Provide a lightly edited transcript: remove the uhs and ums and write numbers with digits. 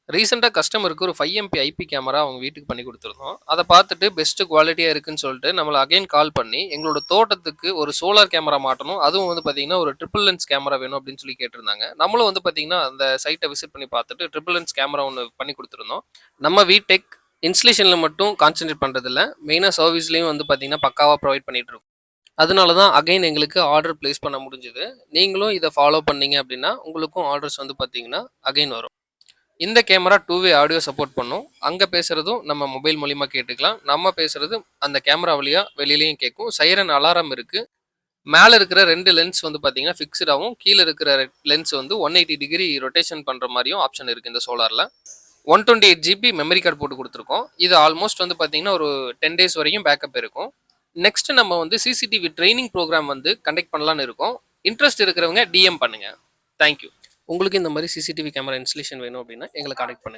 ரீசென்ட்டா கஸ்டமருக்கு ஒரு 5 எம்பி ஐபி கேமரா அவங்க வீட்டுக்கு பண்ணி குடுத்துருந்தோம். அத பார்த்துட்டு பெஸ்ட் குவாலிட்டியா இருக்குன்னு சொல்லிட்டு நம்மள அகைன் கால் பண்ணி, எங்களோட தோட்டத்துக்கு ஒரு சோலார் கேமரா மாட்டணும். அதுவும் வந்து பார்த்தீங்கன்னா, ஒரு ட்ரிபிள் லென்ஸ் கேமரா வேணும் அப்படின்னு சொல்லி கேட்டிருந்தாங்க. நம்மளும் வந்து பார்த்தீங்கன்னா, அந்த சைட்ட விசிட் பண்ணி பார்த்துட்டு ட்ரிபிள் லென்ஸ் கேமரா ஒண்ணு பண்ணி குடுத்துருந்தோம். நம்ம விடெக் இன்ஸ்டலேஷன்ல மட்டும் கான்சன்ட்ரேட் பண்றதில்ல. மெயினா சர்வீஸ்லயும் வந்து பார்த்தீங்கன்னா, பக்காவா ப்ரொவைட் பண்ணிட்டு இருக்கோம். அதனால தான் அகைன் எங்களுக்கு ஆர்டர் பிளேஸ் பண்ண முடிஞ்சது. நீங்களும் இத ஃபாலோ பண்ணீங்க அப்படின்னா, உங்களுக்கும் ஆர்டர்ஸ் வந்து பார்த்தீங்கன்னா, அகைன் வரும். இந்த கேமரா 2 வே ஆடியோ சப்போர்ட் பண்ணும். அங்க பேசுறதும் நம்ம மொபைல் மூலியமா கேட்டுக்கலாம். நம்ம பேசுறது அந்த கேமரா வழியா வெளியிலயும் கேட்கும். சைரன் அலாரம் இருக்கு. மேல இருக்கிற 2 லென்ஸ் வந்து பார்த்தீங்கன்னா ஃபிக்ஸ்டாவும், கீழ இருக்கிற லென்ஸ் வந்து 180 டிகிரி ரொட்டேஷன் பண்ற மாரியும் ஆப்ஷன் இருக்கு இந்த சோலார்ல. 128 ஜிபி மெமரி கார்டு போட்டு குடுத்துருக்கோம். இது ஆல்மோஸ்ட் வந்து பார்த்தீங்கன்னா, ஒரு 10 டேஸ் வரைக்கும் பேக்கப் இருக்கும். நெக்ஸ்ட் நம்ம வந்து சிசிடிவி ட்ரெய்னிங் புரோகிராம் வந்து கண்டக்ட் பண்ணலாம்னு இருக்கோம். இன்ட்ரெஸ்ட் இருக்கிறவங்க டிஎம் பண்ணுங்க. Thank you. உங்களுக்கு இந்த மாரி சிசிடிவி கேமரா இன்ஸ்டலேஷன் வேணும் அப்படின்னா, எங்கள கான்டாக்ட் பண்ணுங்க.